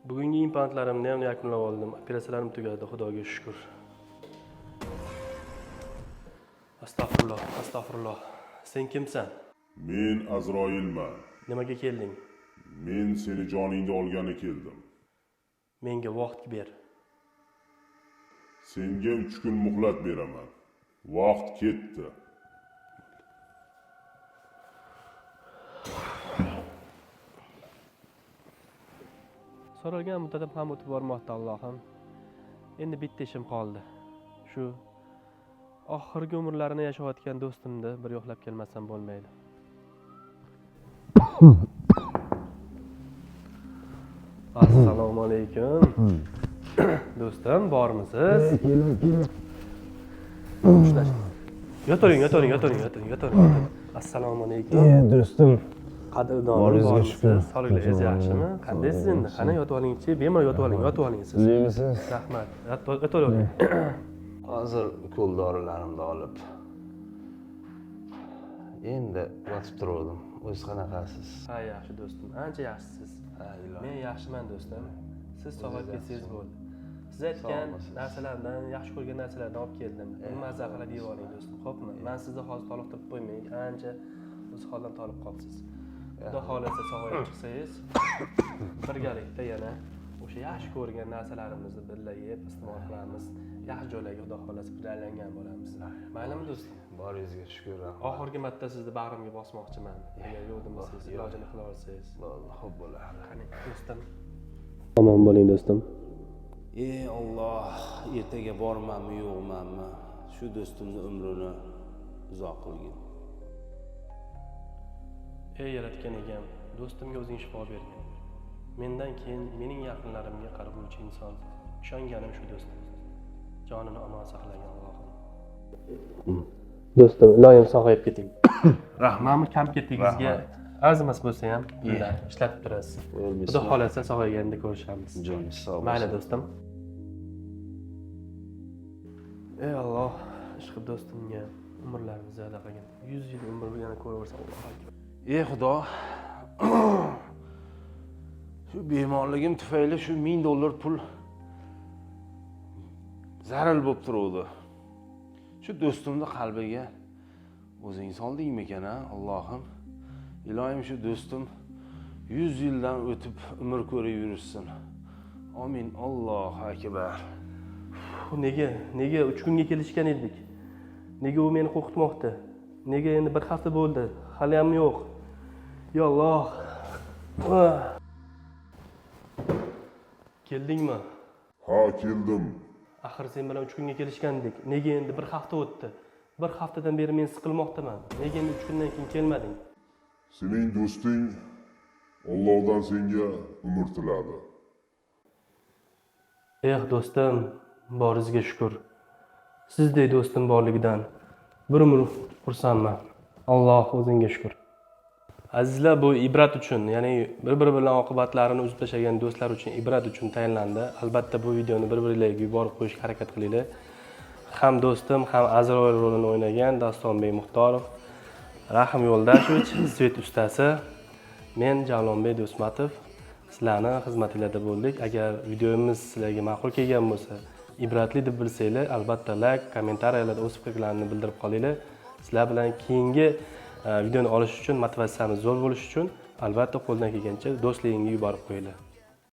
Bugungi implantlarimni ham yakunlab oldim. Operatsiyalarim tugadi, Xudoga shukr. Astagfirulloh, astagfirulloh. Sen kimsan? Men Azroilman. Nimaga kelding? Men seni joningni olgani keldim. Menga vaqt ber. Senga 3 kun muhlat beraman. Vaqt ketdi. So'ralgan muddatim ham o'tib bormoqda, Allohim. Endi bitta ishim qoldi. Shu oxirgi umrlarini yashayotgan do'stimni bir yo'qlab kelmasam bo'lmaydi. Assalomu alaykum. Do'stim, bormisiz? Yo'toring. Assalomu alaykum. Do'stim, Qadrdonlar bormisiz? Sog'lig'ingiz yaxshimi? Qandaysiz endi? Qani yotib olingchi, bemalol yotib oling siz. Yemisiz? Rahmat. Yotib oling. Hozir ko'l dorilarimni olib endi yotib turdim. O'zingiz qanaqasiz? Ha, yaxshi do'stim. Ancha yaxshisiz. Men yaxshiman do'stim. Siz sog'ayib ketsangiz bo'ldi. Siz aytgan narsalardan, yaxshi ko'rgan narsalardan olib keldim. Uni mazza qilib yeb oling do'stim. Xo'pmi? Men sizni hozir toliqtirib qo'ymay, ancha o'z holdan tolib qolsiz. Xudo xohlasa sog'ayib chiqsangiz, birgalikda yana o'sha yaxshi ko'rgan narsalarimizni birga yeb iste'mol qilamiz. Yaxshi joylarga xudo xohlasa aylangan bo'lamiz. Maylimi do'stim? Boringizga shukr. Oxirgi marta sizni bag'rimga bosmoqchiman. Agar yo'ldimisiz, ilojini qila olsangiz. Xo'p bo'ladi. Qani do'stim. Omon bo'ling do'stim. Ey Alloh, ertaga bormanmi, yo'qmanmi? Shu do'stimning umrini uzoq qilgin. Ey yaratgan egam, do'stimga o'zing shifo bergin. Mendan keyin mening yaqinlarimga qarag'uvchi inson. Ishonganim shu do'stim. Jonini omon saqlagan Allohim. Do'stim, iloyim sog'ayib keting. Rahmat, kam ketdingizga arzimas bo'lsa ham ishlatib turasiz. Xudo xolasa sog'ayganda ko'rishamiz. Joningiz sog' bo'lsin. Mayli do'stim. Ey Alloh, ishqib do'stimga umrlarini ziyoda qilgin. 100 yil umr yana ko'raversa Alloh akbar. Ey Xudo. Shu bemorligim tufayli shu $1000 pul zarar bo'lib turuvdi. Shu do'stimni qalbiga o'zing soldingmi ekan, Allohim? Iloyim shu do'stim 100 yildan o'tib umr ko'rib yursin. Amin. Allohu akbar. Nega 3 kunga kelishgan edik? Nega u meni qo'rqitmoqda? Nega endi bir hafta bo'ldi? Hali ham yo'q. Ya Alloh. Keldingmi? Ha, keldim. Axir sen bilan 3 kunga kelishgandik. Nega endi bir hafta o'tdi? Bir haftadan beri men siqilmoqdaman. Nega endi 3 kundan keyin kelmading? Sening do'sting Allohdan senga umr tiladi. Do'stim, boringizga shukr. Sizdek do'stim borligidan bir umr xursandman. Alloh o'zingga shukr. Azizlar, bu ibrat uchun, ya'ni bir-biri bilan oqibatlarini uzib tashlagan do'stlar uchun ibrat uchun tayinlandi. Albatta bu videoni bir-birlariga yuborib qo'yishga harakat qilinglar. Ham do'stim, ham Azroil rolini o'ynagan Dostonbek Muxtorov, Rahim Yo'ldashevich, svet ustasi, men Javlonbek Do'smatov sizlarning xizmatingizda bo'ldik. Agar videomiz sizlarga ma'qul kelgan bo'lsa, ibratli deb bilsanglar, albatta like, kommentariyalarda o'z fikrlaringizni bildirib qolinglar. Sizlar bilan keyingi videoni olish uchun motivatsiyamiz zo'r bo'lishi uchun albatta qo'ldan kelgancha do'stligingga yuborib qo'yinglar.